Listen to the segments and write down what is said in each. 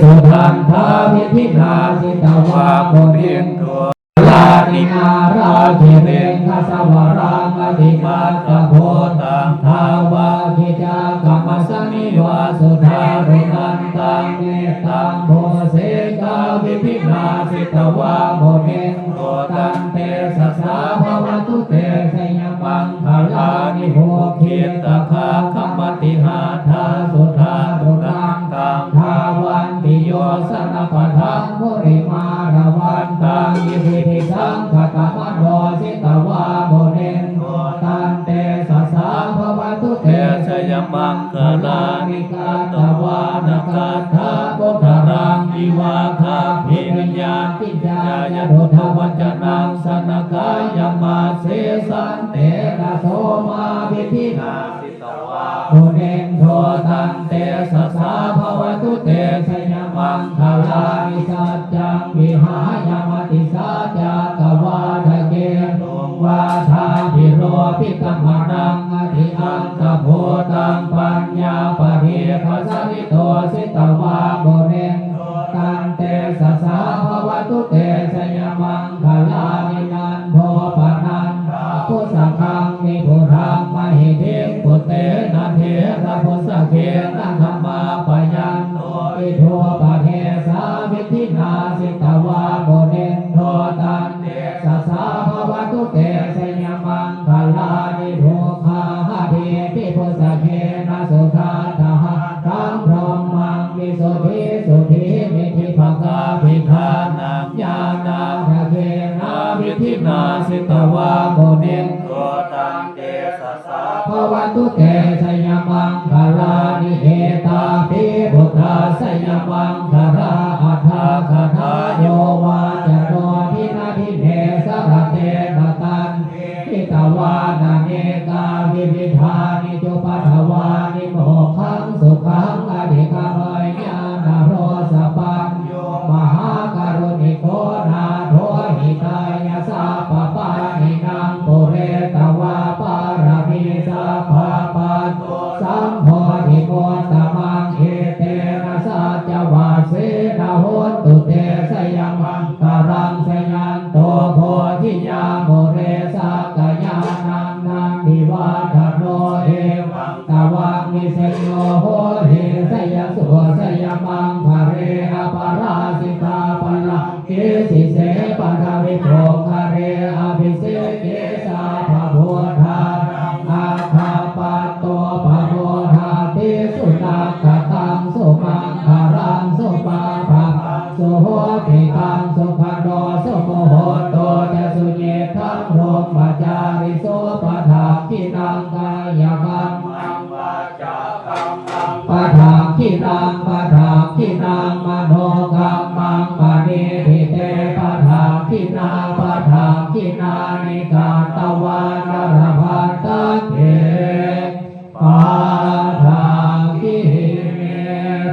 สุทันทาวิธินาสิตวาโพเรียนโทลานินาราคิเรงคสวรังอธิมาตโพตังทาวาคิจากรรมสมิวาสุธารุนันตังเมตังโพเสกาวิธินาสิตวาโพเรนโทตันเตสัสสะภวตุเตสยมังคลานิโภคิตาคาคัมมติหาทาสุธารุนันตังทาวันติโยสนปะทังภริมาราวันตังยิพิธิสังขตมโนสิตวาโพเรนโทตันเตสัสสะภวตุเตสยมังคลานิกาตวานกาธาปุถรังอิวาคาภิญญาปิญญายโดทวัจนังสนกายมาเสสันเตนะโสมาวิธินาสิตวาโพเรนโทตันเตสัสสะภวตุเตสยมังคลานิสัจจังวิหายมติสัจจะกวาทะเกตุงวาทาภิโรภิกมนังอธิอันตโพตังปัญญาปริภัสสวิโตสิตวาโพเรนโทตันเตสัสสะภวตุเตสยมังคลานินันโทปนันทาพุสคังนิพุรังมหิเทปุเตนะเถระพุสเกนะธรรมาปยันโตอิโทปะเทสาวิธินาสิตวาโพเรนโทตันเตสัสสะภวตุเตสยมังคลานิโภคาหะเทปิพุสเกนะสุขาตหะตังพรหมังวิสุทธิสุทธิมิธิภกาภิกขานังญาณังทะเกนะวิธินาสิตวาโพเรนโทตันเตสัสสะภวตุเตสยมังคลานิเอตาภิพุทธาสยมังคลาอัฏฐาคทาโยวาจโตทินาทิเนสระเตตตันทิตวานาเนกาวิวิธานิจุปัฏฐวานิโมขังสุขังอธิกามยญาณโรสปัญโยมหากรุณิโกนาโทหิตายาสาปปานินางปุเรตวาปารมีสาภาปัตโตสัมโพธิโกตมังเอเตนะสัจจวาเสนะโหตุเตสยมังคารังสยันโตโพธิยาโมเรสักยานังนังดิวาทโนเอวังตวังนิเสโยโหเหสยสุสยมังภะเรอปาราสิตาปะละเกสิเสปะทาวิโภคาเรอภิเสเกสาภะโพธาอาคาปัตโตภะโพธาติสุนักขตังสุมังคารังสุปาภะสุโหติตังสุขโดสุโมโหโตจะสุเยทังโรมปัจจาริโสปะทาคินังกายกรรมังวาจากรรมังปะทาคินังปะทาคินังมโนกรรมังปะเนทิเตปะทาคินาปะทาคินานิกาตวานรภัตตะเถปะทาคิเม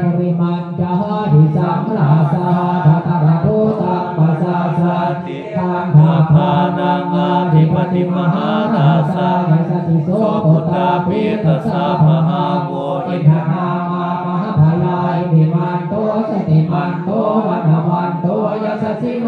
ภริมัญจหะดิสังราสาทัตตระโทตังปัสสะสัตติตังภาพานังอาธิปติมหาราชาสติโสปุตตาภิตัสสะภะหาโวอิทธนามามหาภลาอิติมันโตสติมันโตวันวันโตยัสสิโน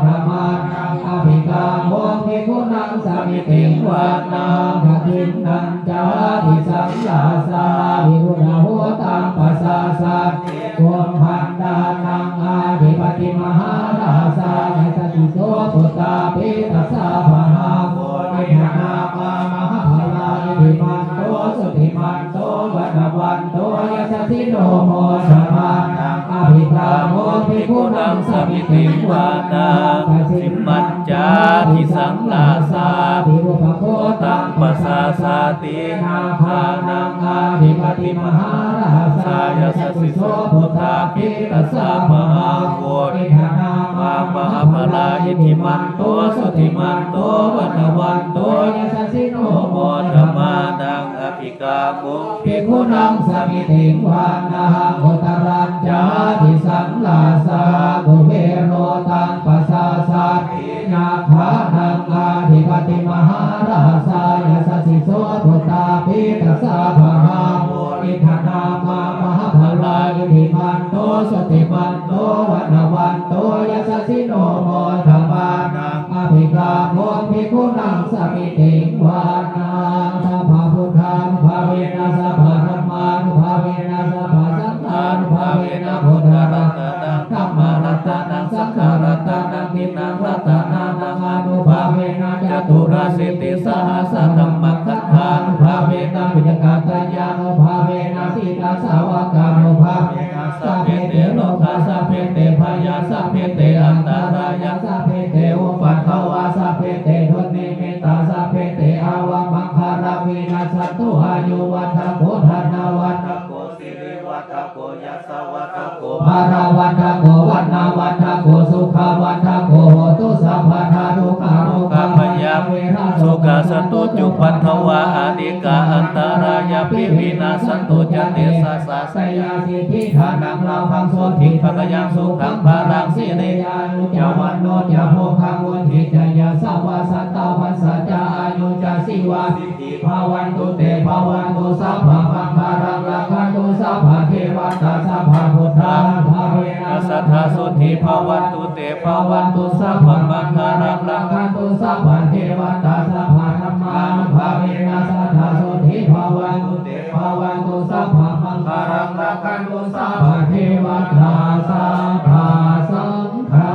ธรรมานังอภิกาโมภิกขุนังสามิติงวานังขทินนันจาทิสังลาสาวิรุณโหตังปัสสะสัตติโกมพันดานังอาธิปติมหาราชาสติโสปุตตาภิตัสสะภะหาโวอิทธนามามหาภลาอิติมันโตสติมันโตวันวันโตยัสสิโนโมธรรมานังอภิกาโมภิกขุนังสามิติงวานังสิมัจจาทิสังลาสาภิรุปโคตังปัสสะสาตินาภานังอาธิปติมหาราชายสสิโสพุทธาภิตัสสะมหาโวอิทธนามามหาภลาอิทิมันโตสติมันโตวันวันโตยัสสิโนโมธรรมานังอภิกาโมภิกขุนังสามิติงวานังโอตรัญจาทิสังลาสาบุเวโรตังปัสสะสัตตินาภานังอาธิปติมหาราชายสสิโสพุทธาภิตัสสะภะหาโวอิทธนามามหาภลาอิทิมันโต สุติวันโตวันวันโตยัสสิโนโมธรรมานังอภิกาโมภิกขุนังสมิติวานังสัพพะพุทธานุภาเวนะสัพพะธัมมานุภาเวนะสัพพะสังฆานุภาเวนะพุทธรัตนังธัมมารัตนังสังฆรัตนังทินังรัตนานังอนุภาเวนะจตุราสิติสหัสสะธัมมังคัฏฐานุภาเวนะวิจกาตยานุภาเวนะสีลาสาวกานุภาเวนะสัพเพเตโลกาสัพเพเตพยาสัพเพเตอันตรายาสัพเพเตอุปัฏฐวาสัพเพเตทุนิมิตาสัพเพเตอาวะมังคาราวินาสตุอายุวัฏโกธนาวัฏโกสิริวัฏโกยัสสวัฏโกภาราวัฏโกวัฏนาวัฏโกสุขวัฏโกโหตุสัพพะทารุขาโรคาพยาเวราสุขสตุจุปัฏฐวาอานิกาอันตรายาปิวินาสตุจติสัสสะสยาสิทธิฐานังลาภังโสทิภกยังสุขังภารังสิเนยานุจาวันโนจาโภคังวุฒิจยาสัพพะสัตตาภัสสะจาอายุจาสิวาสิทธิภาวันตุเตภาวันตุสัพพะมังคารังลักขันตุสัพพะเทวตาสัพพะพุทธาภาเวนะสัทธาสุทธิภาวันตุเตภาวันตุสัพพะมังคารังลักขันตุสัพพะเทวตาสัพพะธัมมานุภาเวนะสัทธาสุทธิภาวันตุเตภาวันตุสัพพะมังคารังลักขันตุสัพพะเทวตาสัพพะสังฆา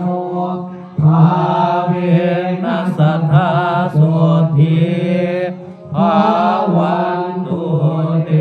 นุภาเวนะสัทธาสุทธิภาวันตุเต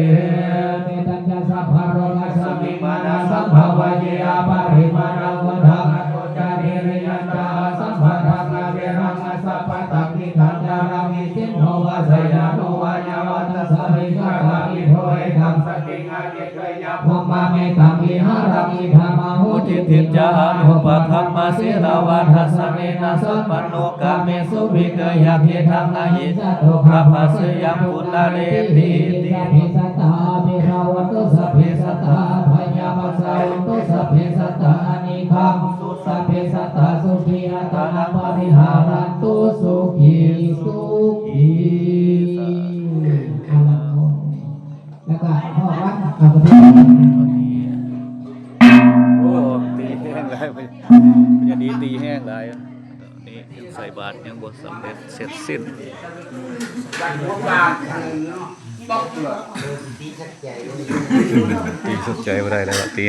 เมตัญญาสัพพะโรกัสสมิมานาสัพพะวะเยอาปาริมานังวุฒาโกจาริริยันตาสัพพะทังนาเวรังสัพพะตังนิทันจารามิสินโนวะสยาโนวะยาวัตสะริกาลามิโทเอตังสติงาเยเกยะภูมาเมตังวิหารังอิธามาหุติติจานุปะธัมมาสิรวัฏสเนนะสัพพโนกาเมสุวิเกยะพิทังนาหิสัตถุขปัสสยังปุณเลติติภิสัตตาภิราวันตุสัพเพสัตตาพยามัสสาวันตุสัพเพสัตตาอนิคัมสุสัพเพสัตตาสุขีอัตตานังปริหารันตุสุขีสุขีแล้วก็พ่อวัดเอาไปโอ้ตีแห้งเลยมันจะดีตีแห้งเลยนี่ใส่บาตรยังบทสำเร็จเสร็จสิ้นตีสุดใจไม่ได้แล้วตี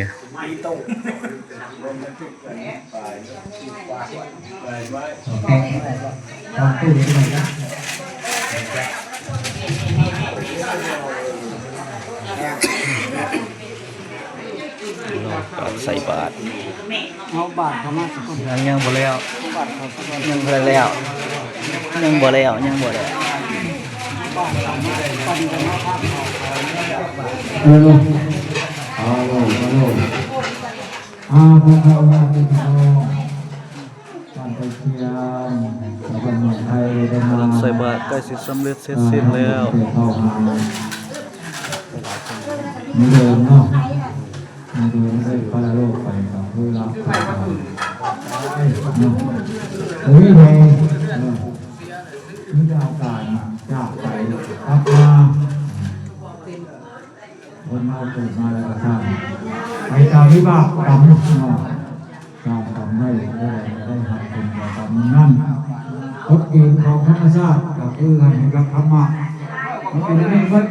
ใส่บาตรเอาบาทเข้ามาสักคน ยังบ่แล้ว บาทเขาสักคน ยังบ่แล้วยังบ่แล้วยังบ่แล้ว บาทเข้ามาปันกันมาภาพเขา ฮัลโหลฮัลโหลฮัลโหลพระเขามาติดต่อการไปเที่ยวสถานบันไทยได้มา ใส่บาตรใกล้สิสำเร็จเสร็จสิ้นแล้ว ไม่เดินเนาะไม่เดินได้พาโลกไปกับเวลาไปเฮ้ยเราไม่ได้เอาการจากไปกลับมาคนมาเกิดมาแล้วก็ทำไปตามวิบากกรรมตามกรรมได้หักเป็นกรรมนั่นกฎเกณฑ์ของธรรมชาติก็คือให้รักธรรมะมันเป็นเรื่องวัด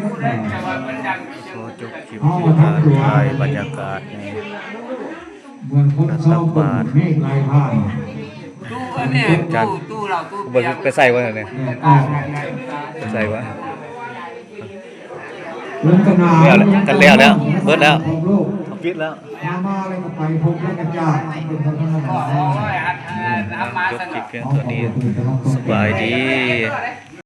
ขอจบคลิปที่การถ่ายบรรยากาศใน เหมือนคนเศร้าคนเมฆลายผ่าน จันไปใส่วะเนี่ยไปใส่วะ เรื่องกันนากันแล้วเบิดแล้วปิดแล้วมาอะไรก็ไปพบแล้วกันจ้าเป็นธรรมดาจบคลิปเพียงตัวนี้สบายดี